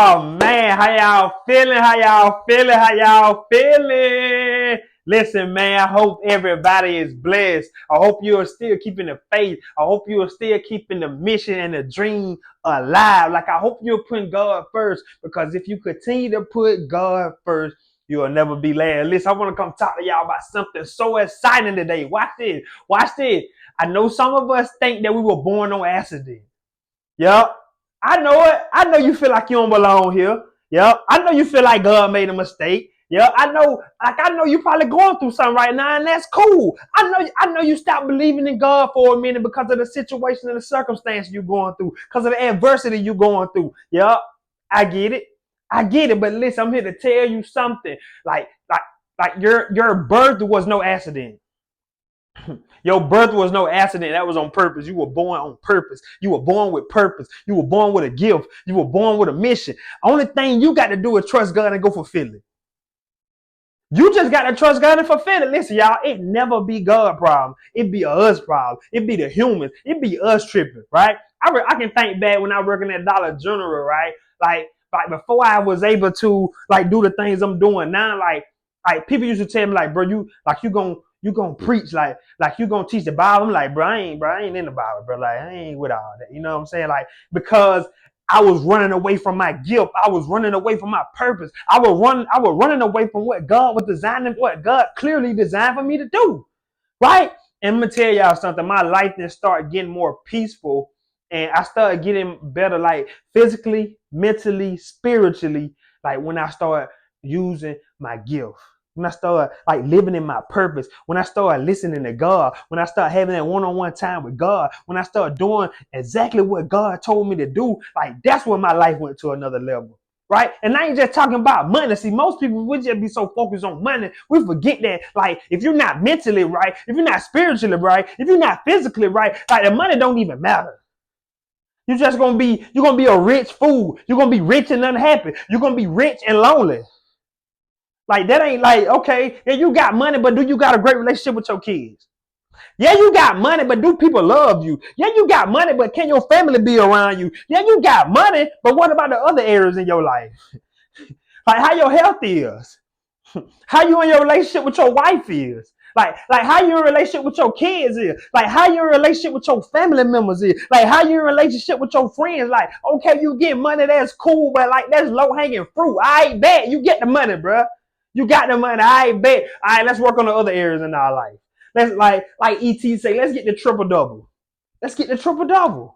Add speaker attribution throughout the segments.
Speaker 1: Oh man, how y'all feeling? How y'all feeling? How y'all feeling? Listen, man, I hope everybody is blessed. I hope you are still keeping the faith. I hope you are still keeping the mission and the dream alive. Like, I hope you're putting God first, because if you continue to put God first, you'll never be last. Listen, I want to come talk to y'all about something so exciting today. Watch this. Watch this. I know some of us think that we were born on accident. Yep. I know it. I know you feel like you don't belong here. Yep. I know you feel like God made a mistake. Yep. I know you probably going through something right now, and that's cool. I know you stopped believing in God for a minute because of the situation and the circumstance you're going through, because of the adversity you're going through. Yep. I get it. I get it. But listen, I'm here to tell you something. Like your birth was no accident. Your birth was no accident. That was on purpose. You were born on purpose. You were born with purpose. You were born with a gift. You were born with a mission. Only thing you got to do is trust God and go fulfill it. You just got to trust God and fulfill it. Listen, y'all, it never be God problem. It be a us problem. It be the humans. It be us tripping, right? I can think back when I working at Dollar General, right? Like before I was able to like do the things I'm doing now, like people used to tell me like, bro, you gonna preach like you gonna teach the Bible. I'm like, bro, I ain't in the Bible, bro. Like I ain't with all that. You know what I'm saying? Like because I was running away from my gift. I was running away from my purpose. I was running away from what God was designing, what God clearly designed for me to do. Right? And I'm gonna tell y'all something. My life then started getting more peaceful, and I started getting better, like physically, mentally, spiritually. Like when I started using my gift, when I started like living in my purpose, when I started listening to God, when I started having that one-on-one time with God, when I started doing exactly what God told me to do, like that's when my life went to another level. Right? And I ain't just talking about money. See, most people would just be so focused on money. We forget that, like, if you're not mentally right, if you're not spiritually right, if you're not physically right, like the money don't even matter. You're gonna be a rich fool. You're gonna be rich and unhappy. You're gonna be rich and lonely. Like that ain't like, okay, yeah, you got money, but do you got a great relationship with your kids? Yeah, you got money, but do people love you? Yeah, you got money, but can your family be around you? Yeah, you got money, but what about the other areas in your life? Like how your health is, how you in your relationship with your wife is, like how you in relationship with your kids is, like how you in relationship with your family members is, like how you in relationship with your friends. Like, okay, you get money, that's cool, but like that's low hanging fruit. I bet you get the money, bro. You got the money. I bet. All right, let's work on the other areas in our life. Let's like ET say, let's get the triple double. Let's get the triple double.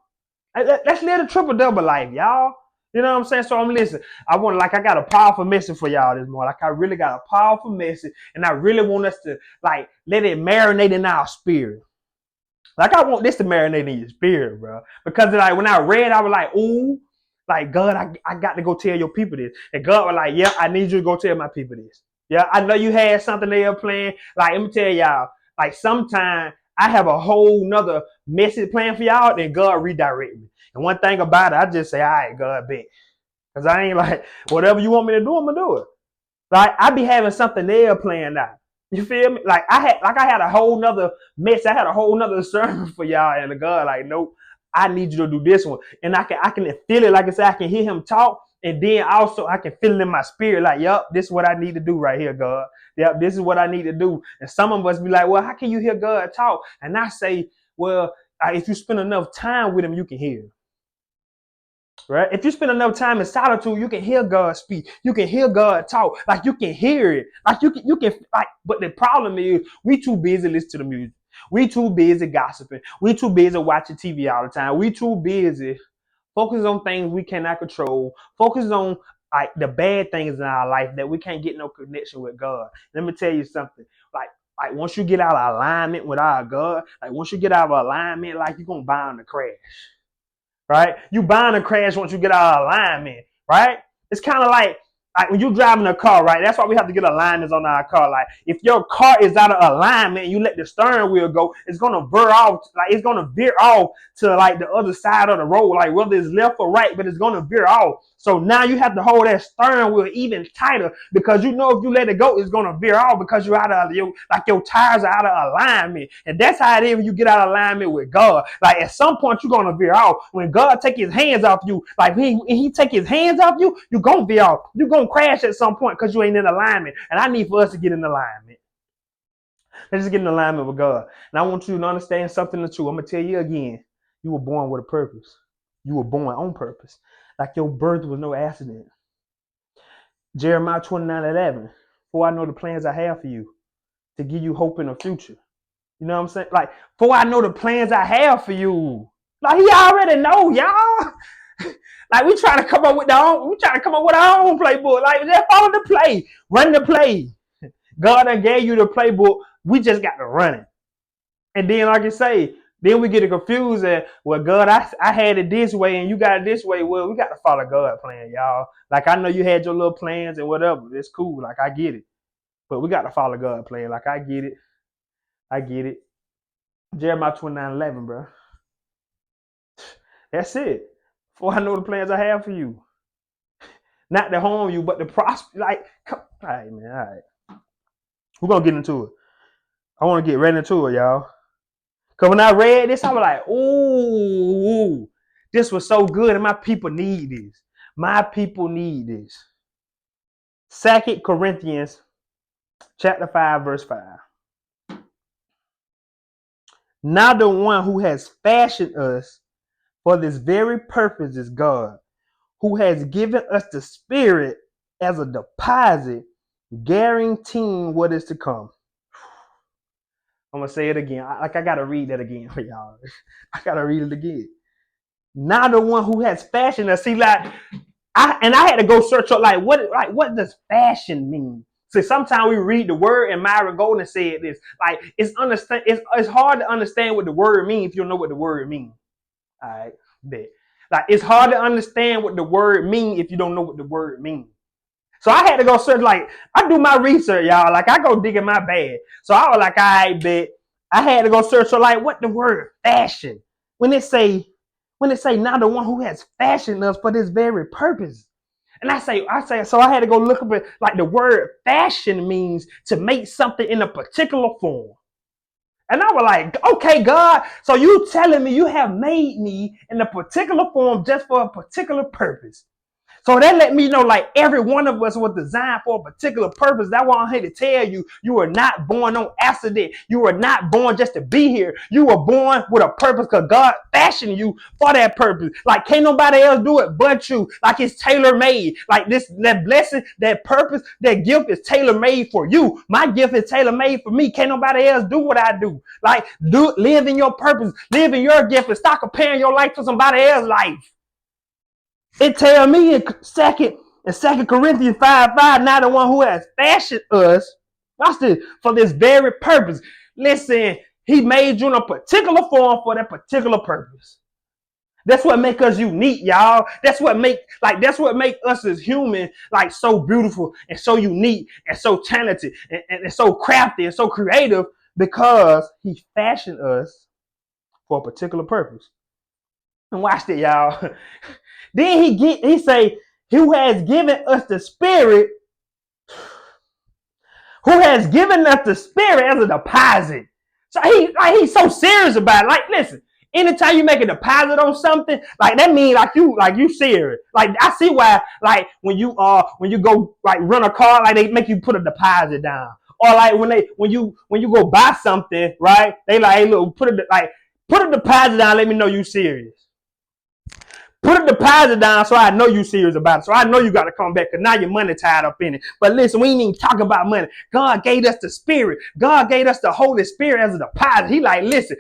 Speaker 1: Let's live the triple double life, y'all. You know what I'm saying? So I'm listening. I got a powerful message for y'all this morning. Like I really got a powerful message, and I really want us to like let it marinate in our spirit. Like I want this to marinate in your spirit, bro. Because like when I read, I was like, ooh, like God, I got to go tell your people this. And God was like, yeah, I need you to go tell my people this. Yeah, I know you had something they were playing. Like, let me tell y'all, like sometimes I have a whole nother message plan for y'all, then God redirect me. And one thing about it, I just say, all right, God, bet. Because I ain't like, whatever you want me to do, I'm going to do it. Like, I be having something there planned out. You feel me? Like I had a whole nother mess. I had a whole nother sermon for y'all, and the God, like, nope, I need you to do this one. And I can feel it. Like I said, I can hear him talk. And then also I can feel it in my spirit, like, yup, this is what I need to do right here, God. Yep, this is what I need to do. And some of us be like, well, how can you hear God talk? And I say, well, if you spend enough time with him, you can hear. Right? If you spend enough time in solitude, you can hear God speak. You can hear God talk. Like you can hear it. Like you can like, but the problem is we too busy listening to the music. We too busy gossiping. We too busy watching TV all the time. We too busy focusing on things we cannot control. Focus on like the bad things in our life that we can't get no connection with God. Let me tell you something. Like once you get out of alignment with our God, like once you get out of alignment, like you're gonna bound to crash. Right? You bound to crash once you get out of alignment, right? It's kind of like Like when you're driving a car, right? That's why we have to get alignments on our car. Like if your car is out of alignment and you let the steering wheel go, it's gonna veer off. Like it's gonna veer off to like the other side of the road, like whether it's left or right, but it's gonna veer off. So now you have to hold that steering wheel even tighter because you know if you let it go, it's gonna veer off because you're out of your tires are out of alignment. And that's how it is when you get out of alignment with God. Like at some point you're gonna veer off. When God take his hands off you, like when he take his hands off you, you're gonna veer off. You're gonna crash at some point because you ain't in alignment. And I need for us to get in alignment. Let's just get in alignment with God. And I want you to understand something or two. I'm gonna tell you again. You were born with a purpose. You were born on purpose. Like your birth was no accident. Jeremiah 29:11. For I know the plans I have for you to give you hope in the future. You know what I'm saying? Like, for I know the plans I have for you. Like he already know, y'all. Like we try to come up with our own playbook. Like just follow the play, run the play. God done gave you the playbook. We just got to run it. And then, like I say, then we get confused and, well, God, I had it this way and you got it this way. Well, we got to follow God's plan, y'all. Like I know you had your little plans and whatever. It's cool. Like I get it. But we got to follow God's plan. Like I get it. I get it. Jeremiah 29:11, bro. That's it. For I know the plans I have for you. Not to harm you, but to prosper. Like, all right, man. All right. We're going to get into it. I want to get right into it, y'all. Because when I read this, I was like, ooh, this was so good. And my people need this. My people need this. 2 Corinthians chapter 5, verse 5. Now the one who has fashioned us for this very purpose is God, who has given us the Spirit as a deposit, guaranteeing what is to come. I'm going to say it again. I got to read that again for y'all. I got to read it again. Now the one who has fashioned us. See, like, I had to go search up, what does fashion mean? So sometimes we read the word, and Myron Golden said this. Like, it's hard to understand what the word means if you don't know what the word means. All right, bet. Like, it's hard to understand what the word means if you don't know what the word means. So I had to go search, like, I do my research, y'all. Like, I go dig in my bag. So I was like, all right, bet. I had to go search for, like, what the word fashion. When it say, now the one who has fashioned us for this very purpose. And I say, so I had to go look up at, like, the word fashion means to make something in a particular form. And I was like, okay, God, so you telling me you have made me in a particular form just for a particular purpose. So that let me know, like, every one of us was designed for a particular purpose. That's why I'm here to tell you, you were not born on accident. You were not born just to be here. You were born with a purpose because God fashioned you for that purpose. Like, can't nobody else do it but you. Like, it's tailor-made. Like, that blessing, that purpose, that gift is tailor-made for you. My gift is tailor-made for me. Can't nobody else do what I do. Like, live in your purpose. Live in your gift and stop comparing your life to somebody else's life. It tells me in 2 Corinthians 5:5, now the one who has fashioned us, watch this, for this very purpose. Listen, he made you in a particular form for that particular purpose. That's what make us unique, y'all. That's what make us as humans like so beautiful and so unique and so talented and so crafty and so creative because he fashioned us for a particular purpose. And watch it, y'all. Then he say, who has given us the Spirit, who has given us the Spirit as a deposit. So he's so serious about it. Like, listen, anytime you make a deposit on something, like that means like you serious. Like I see why, like when you go like run a car, like they make you put a deposit down. Or like when you go buy something, right? They like, hey, look, put a deposit down, let me know you serious. Put a deposit down so I know you serious about it. So I know you got to come back because now your money tied up in it. But listen, we ain't even talking about money. God gave us the Spirit. God gave us the Holy Spirit as a deposit. He like, listen,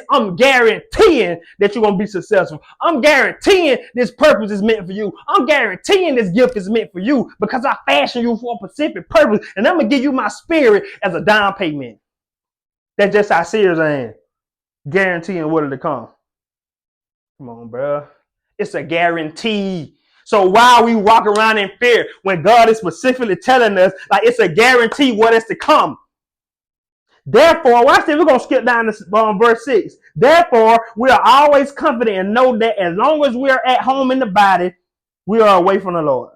Speaker 1: I'm guaranteeing that you're going to be successful. I'm guaranteeing this purpose is meant for you. I'm guaranteeing this gift is meant for you because I fashioned you for a specific purpose. And I'm going to give you my Spirit as a down payment. That's just how serious I am. Guaranteeing what it'll come. Come on, bro. It's a guarantee. So why are we walking around in fear when God is specifically telling us, like, it's a guarantee what is to come? Therefore, watch this. We're going to skip down to verse 6. Therefore, we are always confident and know that as long as we are at home in the body, we are away from the Lord.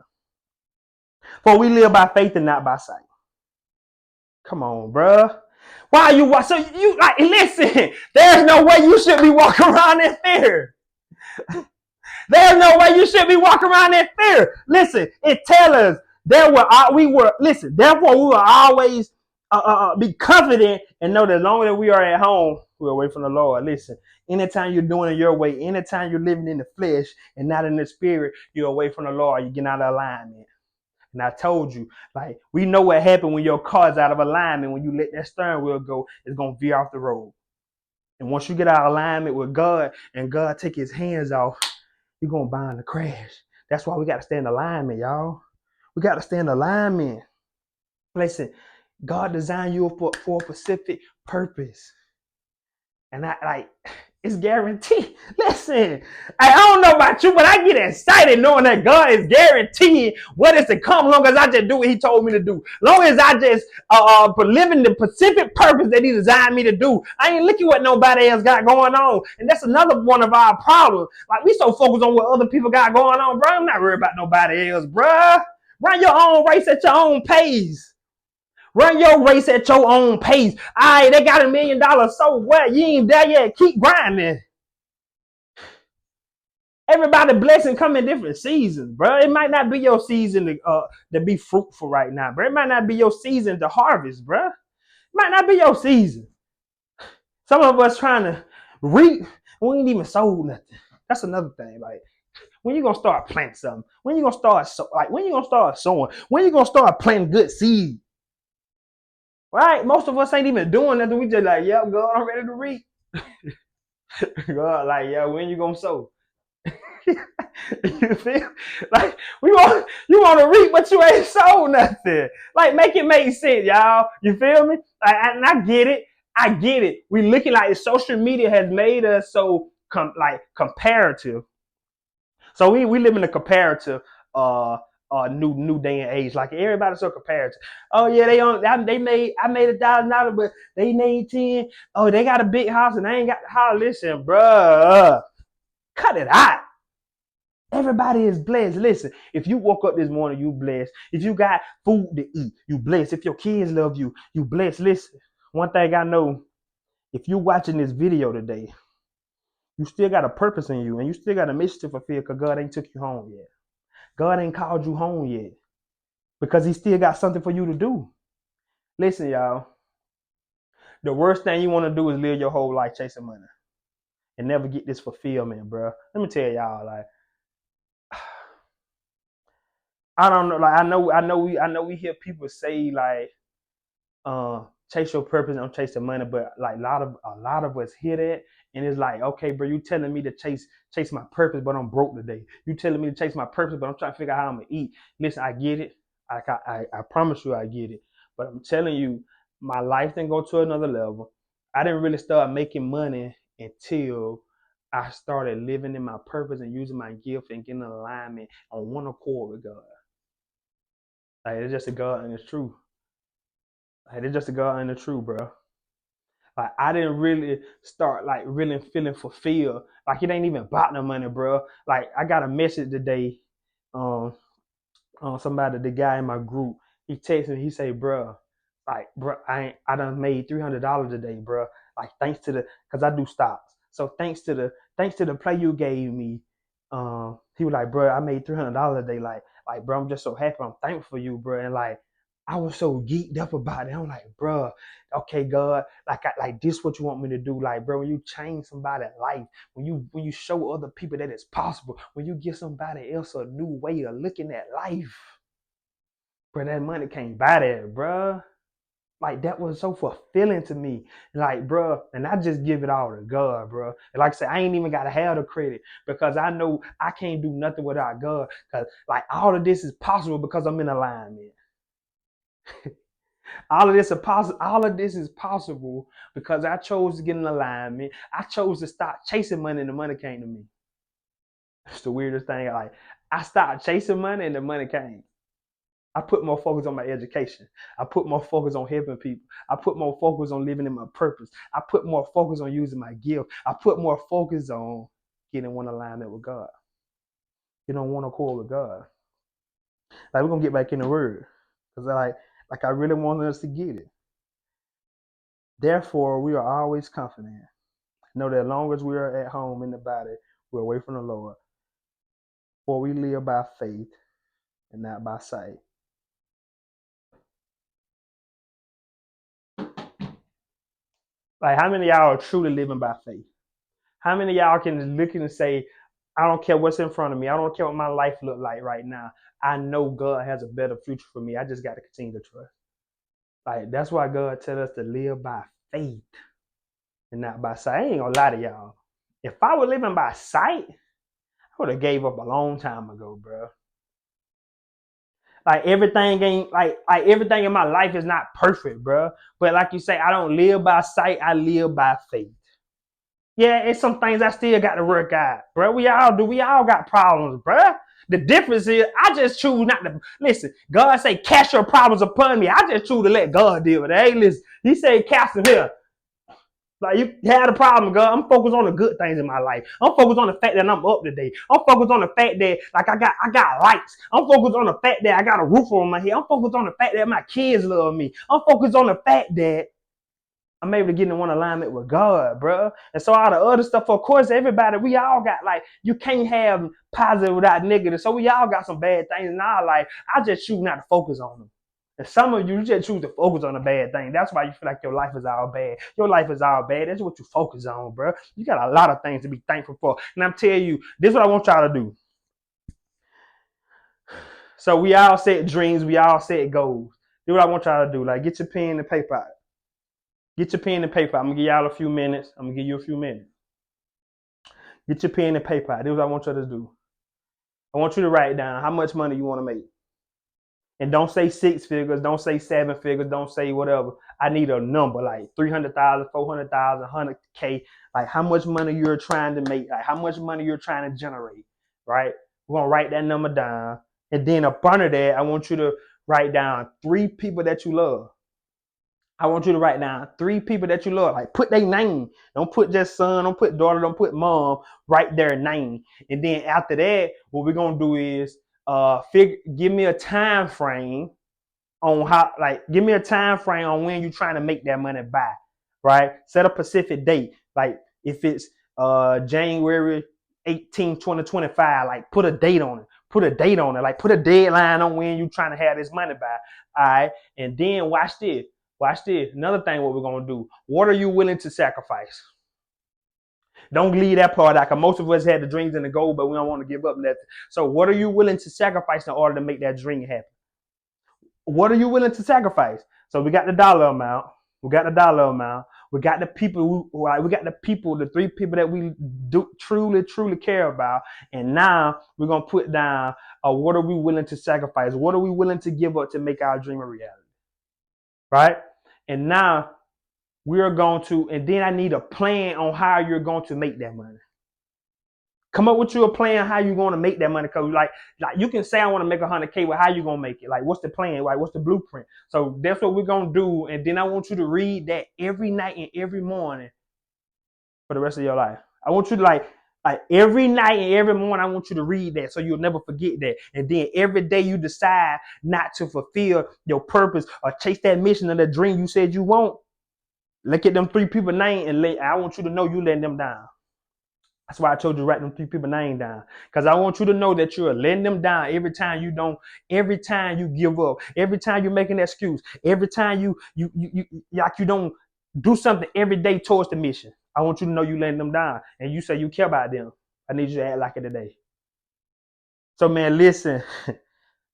Speaker 1: For we live by faith and not by sight. Come on, bruh. Why are you? So you like, listen, there's no way you should be walking around in fear. There's no way you should be walking around in fear. Listen, it tells us therefore we will always be confident and know that as long as we are at home, we're away from the Lord. Listen, anytime you're doing it your way, anytime you're living in the flesh and not in the spirit, you're away from the Lord. You're getting out of alignment. And I told you, like, we know what happened when your car's out of alignment. When you let that steering wheel go, it's going to veer off the road. And once you get out of alignment with God and God take his hands off, you're going to bind the crash. That's why we got to stay in alignment, y'all. We got to stay in alignment. Listen, God designed you for a specific purpose. And it's guaranteed. Listen, I don't know about you, but I get excited knowing that God is guaranteeing what is to come, long as I just do what he told me to do. Long as I just live in the specific purpose that he designed me to do. I ain't looking what nobody else got going on. And that's another one of our problems. Like, we so focused on what other people got going on, bro. I'm not worried about nobody else, bro. Run your own race at your own pace. Run your race at your own pace. All right, they got $1 million. So what? You ain't there yet. Keep grinding. Everybody blessing come in different seasons, bro. It might not be your season to be fruitful right now, bro. It might not be your season to harvest, bro. It might not be your season. Some of us trying to reap, we ain't even sold nothing. That's another thing. Like, when you gonna start planting something? When you gonna start when you gonna start sowing? When you gonna start planting good seed? Right? Most of us ain't even doing nothing. We just like, yeah, God, I'm ready to reap. God, like, yeah, when you gonna sow? You feel? Like, you want to reap, but you ain't sold nothing. Like, make it make sense, y'all. You feel me? And I get it. I get it. We looking like social media has made us so comparative. So we live in a comparative new day and age. Like, everybody's so comparative. Oh yeah, I made $1,000, but they made 10. Oh, they got a big house and they ain't got the house. Listen, bruh, cut it out. Everybody is blessed. Listen, if you woke up this morning, you blessed. If you got food to eat, you blessed. If your kids love you, you blessed. Listen, one thing I know, if you watching this video today, you still got a purpose in you and you still got a mission to fulfill because God ain't took you home yet. God ain't called you home yet because he still got something for you to do. Listen, y'all, the worst thing you want to do is live your whole life chasing money and never get this fulfillment, bro. Let me tell y'all, like, I don't know, like, I know we hear people say, like, chase your purpose, don't chase the money, but like a lot of us hear that and it's like, okay, bro, you telling me to chase my purpose, but I'm broke today. You telling me to chase my purpose, but I'm trying to figure out how I'm gonna eat. Listen, I get it. I promise you I get it. But I'm telling you, my life didn't go to another level. I didn't really start making money until I started living in my purpose and using my gift and getting in alignment on one accord with God. Like, it's just a God and it's true. Like, it's just a God and the truth, bro. Like, I didn't really start like really feeling fulfilled. Like, it ain't even about no money, bro. Like, I got a message today. Somebody, the guy in my group, he texted me. He say, bro, like, bro, I done made $300 today, bro. Like, thanks to cause I do stocks. So thanks to the play you gave me. He was like, bro, I made $300 a day. Like, bro, I'm just so happy. I'm thankful for you, bro. And like, I was so geeked up about it. I'm like, bro, okay, God, like this what you want me to do. Like, bro, when you change somebody's life, when you show other people that it's possible, when you give somebody else a new way of looking at life, bro, that money can't buy that, bro. Like, that was so fulfilling to me. Like, bro, and I just give it all to God, bro. And like I said, I ain't even got to have the credit because I know I can't do nothing without God. Because, like, all of this is possible because I'm in alignment. All of this is possible because I chose to get in alignment. I chose to stop chasing money and the money came to me. It's the weirdest thing. Like, I stopped chasing money and the money came. I put more focus on my education. I put more focus on helping people. I put more focus on living in my purpose. I put more focus on using my gift. I put more focus on getting one alignment with God. You don't want to call with God. Like we're gonna get back in the word. Because I really want us to get it. Therefore, we are always confident. Know that as long as we are at home in the body, we're away from the Lord. For we live by faith and not by sight. Like how many of y'all are truly living by faith? How many of y'all can look and say, I don't care what's in front of me. I don't care what my life look like right now. I know God has a better future for me. I just got to continue to trust. Like that's why God tell us to live by faith and not by sight. I ain't gonna lie to y'all. If I were living by sight, I would have gave up a long time ago, bro. Like everything ain't like everything in my life is not perfect, bro. But like you say, I don't live by sight. I live by faith. Yeah, it's some things I still got to work out, bro. We all do. We all got problems, bro. The difference is I just choose not to listen. God say, cast your problems upon me. I just choose to let God deal with it. Hey, listen, he say, cast them here. Like you had a problem, girl. I'm focused on the good things in my life. I'm focused on the fact that I'm up today. I'm focused on the fact that like I got lights. I'm focused on the fact that I got a roof over my head. I'm focused on the fact that my kids love me. I'm focused on the fact that I'm able to get in one alignment with God, bro. And so all the other stuff, of course, everybody, we all got like, you can't have positive without negative. So we all got some bad things in our life. I just choose not to focus on them. And some of you just choose to focus on the bad thing. That's why you feel like your life is all bad. Your life is all bad. That's what you focus on, bro. You got a lot of things to be thankful for. And I'm telling you, this is what I want y'all to do. So we all set dreams. We all set goals. This is what I want y'all to do. Like, get your pen and paper out. Get your pen and paper. I'm gonna give y'all a few minutes. I'm gonna give you a few minutes. Get your pen and paper. This is what I want you to do. I want you to write down how much money you want to make. And don't say 6 figures. Don't say 7 figures. Don't say whatever. I need a number like 300,000, 400,000, 100K. Like how much money you're trying to make. Like how much money you're trying to generate. Right? We're going to write that number down. And then up under that, I want you to write down 3 people that you love. I want you to write down 3 people that you love. Like put their name. Don't put just son, don't put daughter, don't put mom. Write their name. And then after that, what we're gonna do is give me a time frame on how, like, give me a time frame on when you're trying to make that money by. Right? Set a specific date. Like if it's January 18, 2025, like put a date on it. Put a date on it. Like put a deadline on when you're trying to have this money by. All right. And then watch this. Watch this. Another thing, what we're going to do. What are you willing to sacrifice? Don't leave that part out, because most of us had the dreams and the goal, but we don't want to give up nothing. So what are you willing to sacrifice in order to make that dream happen? What are you willing to sacrifice? So we got the dollar amount. We got the dollar amount. We got the people we got the people, the 3 people that we do truly care about. And now we're going to put down what are we willing to sacrifice? What are we willing to give up to make our dream a reality? Right? And now we are going to, and then I need a plan on how you're going to make that money. Come up with you a plan how you're going to make that money. Because like you can say I want to make 100K, but how you going to make it? Like what's the plan? Like what's the blueprint? So that's what we're going to do. And then I want you to read that every night and every morning for the rest of your life. I want you to like every night and every morning, I want you to read that so you'll never forget that. And then every day you decide not to fulfill your purpose or chase that mission or the dream you said you want. Look at them 3 people name and I want you to know you letting them down. That's why I told you to write them 3 people name down. Because I want you to know that you're letting them down every time you give up, every time you make an excuse, every time you don't do something every day towards the mission. I want you to know you letting them down. And you say you care about them. I need you to act like it today. So man, listen.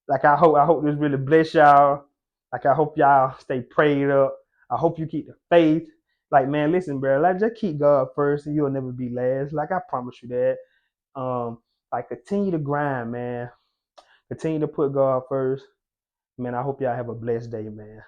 Speaker 1: Like I hope this really bless y'all. Like I hope y'all stay prayed up. I hope you keep the faith. Like man, listen, bro. Like just keep God first, and you'll never be last. Like I promise you that. Like continue to grind, man. Continue to put God first. Man, I hope y'all have a blessed day, man.